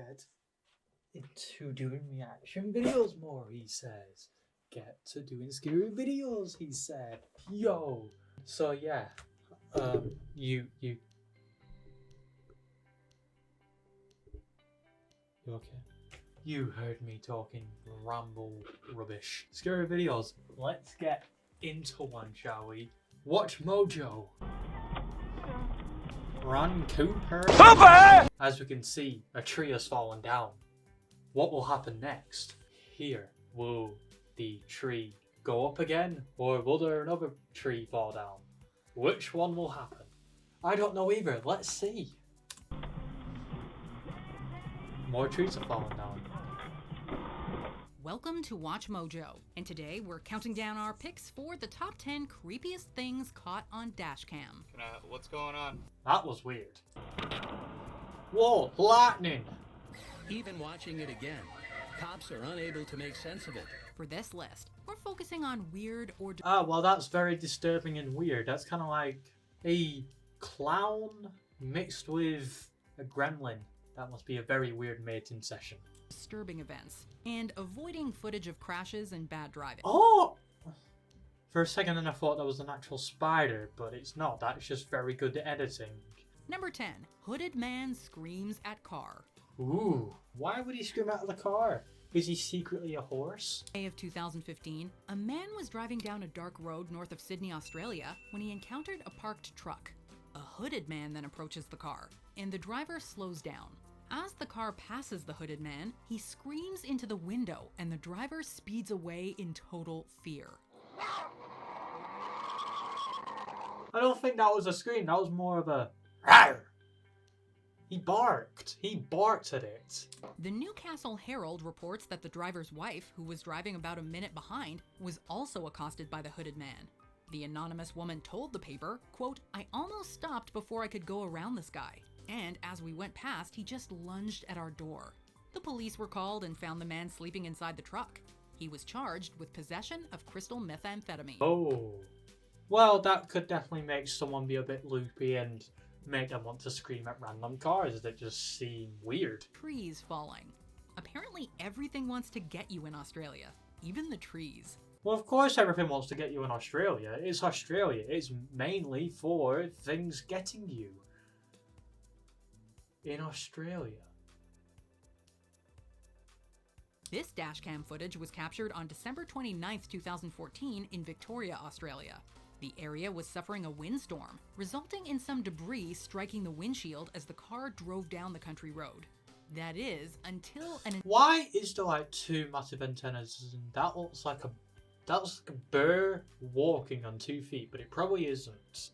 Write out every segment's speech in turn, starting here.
get into doing reaction videos more, he says. Get to doing scary videos, he said. Yo. So yeah. You okay? You heard me talking ramble rubbish. Scary videos. Let's get into one, shall we? Watch Mojo. Run, Cooper. As we can see, a tree has fallen down. What will happen next? Here, will the tree go up again, or will there another tree fall down? Which one will happen? I don't know either. Let's see. More trees are falling down. Welcome to Watch Mojo, and today we're counting down our picks for the top 10 creepiest things caught on dashcam. What's going on? That was weird. Whoa, lightning! Even watching it again, cops are unable to make sense of it. For this list, we're focusing on weird or... Well, that's very disturbing and weird. That's kind of like a clown mixed with a gremlin. That must be a very weird mating session. disturbing events, and avoiding footage of crashes and bad driving. Oh! For a second then I thought that was an actual spider, but it's not. That's just very good at editing. Number 10. Hooded man screams at car. Ooh, why would he scream out of the car? Is he secretly a horse? May of 2015, a man was driving down a dark road north of Sydney, Australia, when he encountered a parked truck. A hooded man then approaches the car, and the driver slows down. As the car passes the hooded man, he screams into the window, and the driver speeds away in total fear. I don't think that was a scream, that was more of a rawr. He barked. He barked at it. The Newcastle Herald reports that the driver's wife, who was driving about a minute behind, was also accosted by the hooded man. The anonymous woman told the paper, quote, "I almost stopped before I could go around this guy. And as we went past, he just lunged at our door." The police were called and found the man sleeping inside the truck. He was charged with possession of crystal methamphetamine. Oh. Well, that could definitely make someone be a bit loopy and make them want to scream at random cars that just seem weird. Trees falling. Apparently everything wants to get you in Australia, even the trees. Well, of course everything wants to get you in Australia. It's Australia. It's mainly for things getting you in Australia. This dashcam footage was captured on December 29th, 2014 in Victoria, Australia. The area was suffering a windstorm, resulting in some debris striking the windshield as the car drove down the country road. That is, until an... Why is there like two massive antennas and that looks like a bear walking on 2 feet, but it probably isn't.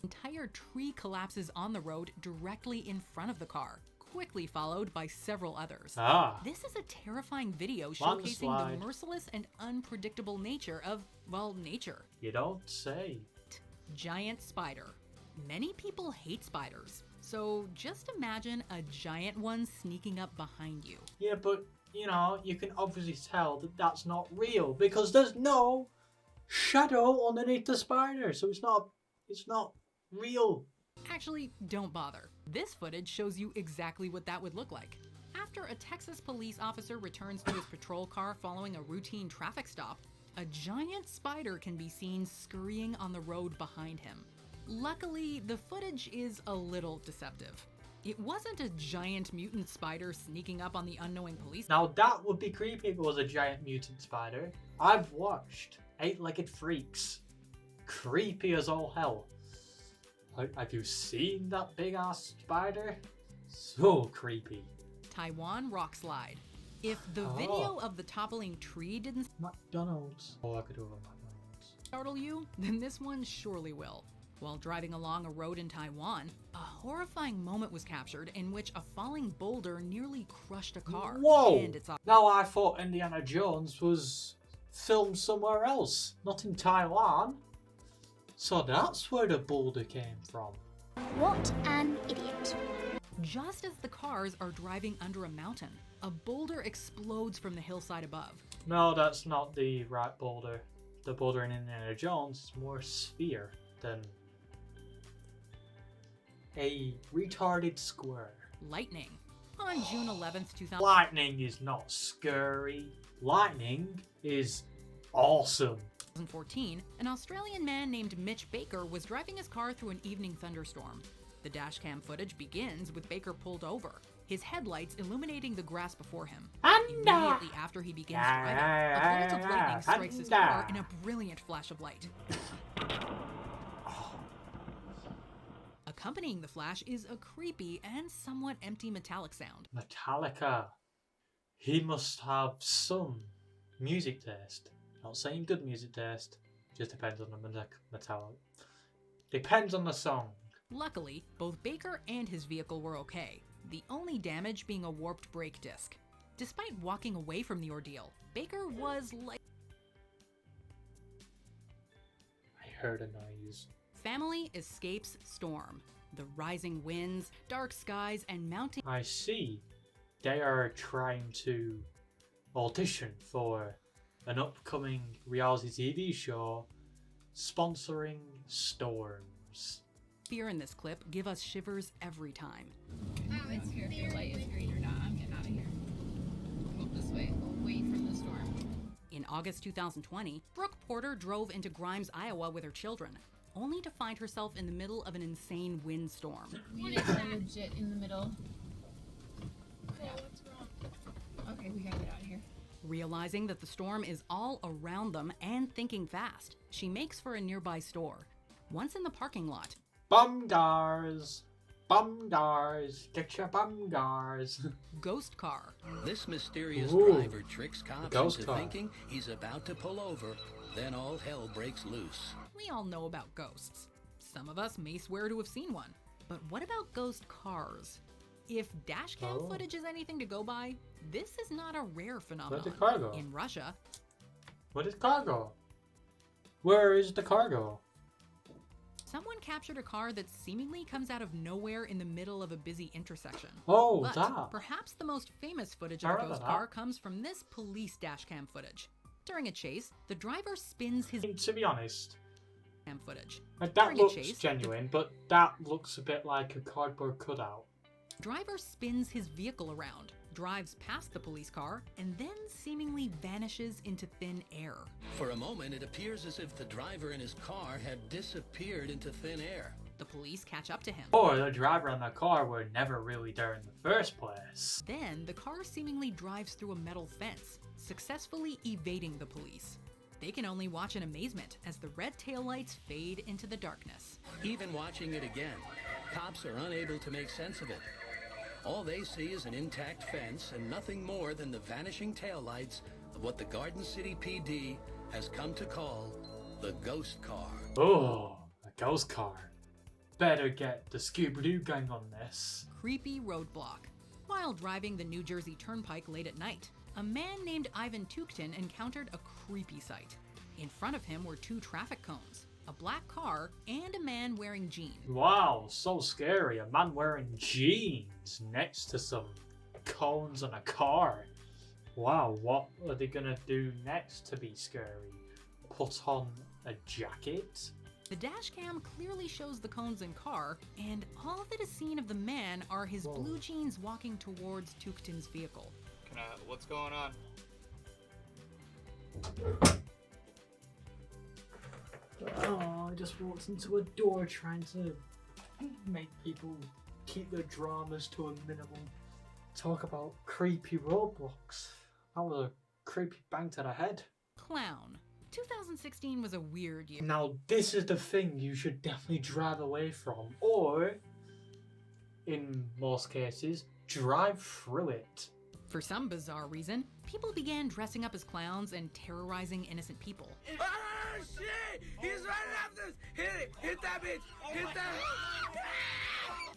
entire tree collapses on the road directly in front of the car, quickly followed by several others. This is a terrifying video showcasing Landslide. the merciless and unpredictable nature of, well, nature. You don't say. Giant spider. Many people hate spiders, so just imagine a giant one sneaking up behind you. Yeah, but you know, you can obviously tell that that's not real because there's no shadow underneath the spider, so it's not real. Actually, don't bother. This footage shows you exactly what that would look like. After a Texas police officer returns to his patrol car following a routine traffic stop, a giant spider can be seen scurrying on the road behind him. Luckily, the footage is a little deceptive. It wasn't a giant mutant spider sneaking up on the unknowing police. Now that would be creepy if it was a giant mutant spider. I've watched Eight-Legged Freaks. Creepy as all hell. Have you seen that big ass spider? So creepy. Taiwan rock slide. If the video of the toppling tree didn't McDonald's. Oh, I could do a McDonald's. startle you, then this one surely will. While driving along a road in Taiwan, a horrifying moment was captured in which a falling boulder nearly crushed a car. Whoa! And it's Now I thought Indiana Jones was filmed somewhere else, not in Taiwan. So that's where the boulder came from. What an idiot. just as the cars are driving under a mountain. A boulder explodes from the hillside above. No, that's not the right boulder. The boulder in Indiana Jones is more sphere than a retarded square. Lightning. On June 11th, 2000. Lightning is not scary. Lightning is awesome. 2014, an Australian man named Mitch Baker was driving his car through an evening thunderstorm. The dashcam footage begins with Baker pulled over, his headlights illuminating the grass before him. Immediately after he begins driving, a bolt of lightning strikes his car in a brilliant flash of light. Accompanying the flash is a creepy and somewhat empty metallic sound. Metallica. He must have some music taste. Not saying good music taste. Just depends on the metallic. Depends on the song. Luckily, both Baker and his vehicle were okay, the only damage being a warped brake disc. Despite walking away from the ordeal, Baker was like... I heard a noise. Family escapes storm. The rising winds, dark skies, and mounting... I see. They are trying to audition for an upcoming reality TV show sponsoring storms. Fear in this clip give us shivers every time. I don't care if the light is green or not. I'm getting out of here. Go this way, away from the storm. In August 2020, Brooke Porter drove into Grimes, Iowa with her children, only to find herself in the middle of an insane windstorm. We are legit in the middle. Yeah. What's wrong? Okay, we gotta get out of here. Realizing that the storm is all around them and thinking fast, she makes for a nearby store. Once in the parking lot, Bumgars! Bumgars! Get your bumgars! ghost car. This mysterious Ooh. driver tricks cops Ghost into car. thinking he's about to pull over. Then all hell breaks loose. We all know about ghosts. Some of us may swear to have seen one. But what about ghost cars? If dashcam footage is anything to go by, this is not a rare phenomenon. Where'd the car go? In Russia, What is cargo? Where is the cargo? someone captured a car that seemingly comes out of nowhere in the middle of a busy intersection. Oh, But that. perhaps the most famous footage I of a remember ghost that. car comes from this police dashcam footage. During a chase, the driver spins his To be honest, cam footage. that During a looks chase, genuine, but that looks a bit like a cardboard cutout. The driver spins his vehicle around, drives past the police car, and then seemingly vanishes into thin air. For a moment, it appears as if the driver and his car have disappeared into thin air. The police catch up to him. Or the driver and the car were never really there in the first place. Then, the car seemingly drives through a metal fence, successfully evading the police. They can only watch in amazement as the red taillights fade into the darkness. Even watching it again, cops are unable to make sense of it. All they see is an intact fence and nothing more than the vanishing taillights of what the Garden City PD has come to call the ghost car. Oh, a ghost car. Better get the Scooby-Doo gang on this. Creepy roadblock. While driving the New Jersey Turnpike late at night, a man named Ivan Tuktin encountered a creepy sight. In front of him were two traffic cones, a black car, and a man wearing jeans. Wow, so scary. A man wearing jeans next to some cones on a car. Wow, what are they gonna do next to be scary? Put on a jacket? The dashcam clearly shows the cones and car, and all that is seen of the man are his Whoa. blue jeans walking towards Tuktin's vehicle. What's going on? Oh, I just walked into a door trying to make people keep their dramas to a minimum. Talk about creepy roadblocks. That was a creepy bang to the head. Clown. 2016 was a weird year. Now, this is the thing you should definitely drive away from, or, in most cases, drive through it. For some bizarre reason, people began dressing up as clowns and terrorizing innocent people. Oh shit! He's running after us! Hit it! Hit that bitch! Hit that!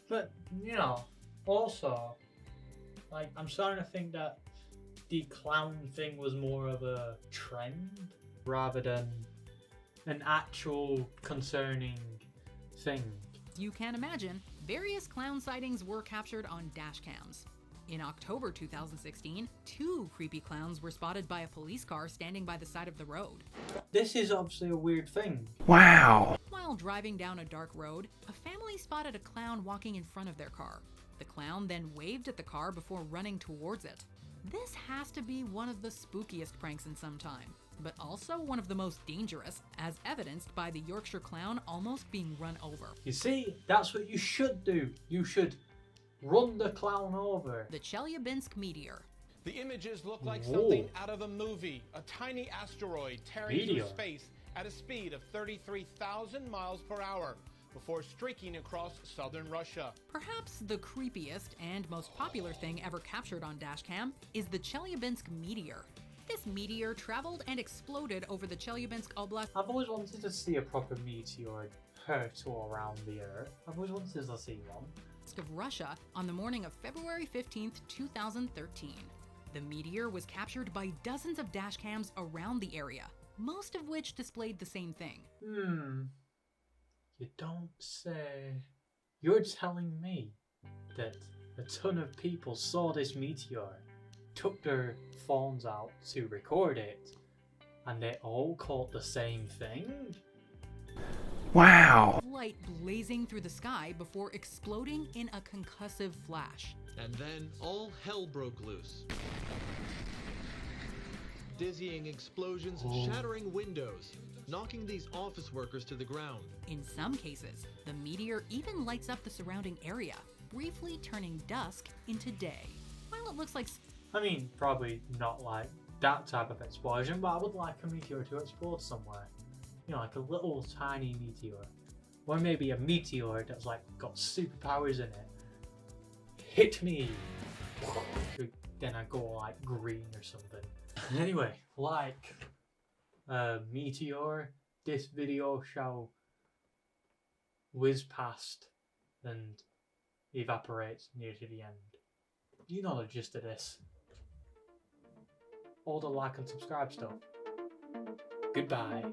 But, you know, also, like, I'm starting to think that the clown thing was more of a trend rather than an actual concerning thing. You can imagine, various clown sightings were captured on dash cams. In October 2016, two creepy clowns were spotted by a police car standing by the side of the road. This is obviously a weird thing. While driving down a dark road, a family spotted a clown walking in front of their car. The clown then waved at the car before running towards it. This has to be one of the spookiest pranks in some time, but also one of the most dangerous, as evidenced by the Yorkshire clown almost being run over. You see, that's what you should do. You should run the clown over. The Chelyabinsk meteor. The images look like Whoa. something out of a movie. A tiny asteroid tearing Meteor. through space at a speed of 33,000 miles per hour before streaking across southern Russia. Perhaps the creepiest and most popular thing ever captured on dashcam is the Chelyabinsk meteor. This meteor traveled and exploded over the Chelyabinsk Oblast I've always wanted to see a proper meteor hurtle around the Earth. I've always wanted to see one. of Russia on the morning of February 15th, 2013. The meteor was captured by dozens of dashcams around the area, most of which displayed the same thing. You don't say. You're telling me that a ton of people saw this meteor, took their phones out to record it, and they all caught the same thing? Wow! Light blazing through the sky before exploding in a concussive flash. And then all hell broke loose. Dizzying explosions, shattering windows, knocking these office workers to the ground. In some cases, the meteor even lights up the surrounding area, briefly turning dusk into day. While it looks like... I mean, probably not like that type of explosion, but I would like a meteor to explode somewhere. You know, like a little tiny meteor. Or maybe a meteor that's like got superpowers in it. Hit me! Then I go like green or something. Anyway, like a meteor, this video shall whiz past and evaporate near to the end. You know the gist of this. All the like and subscribe stuff. Goodbye.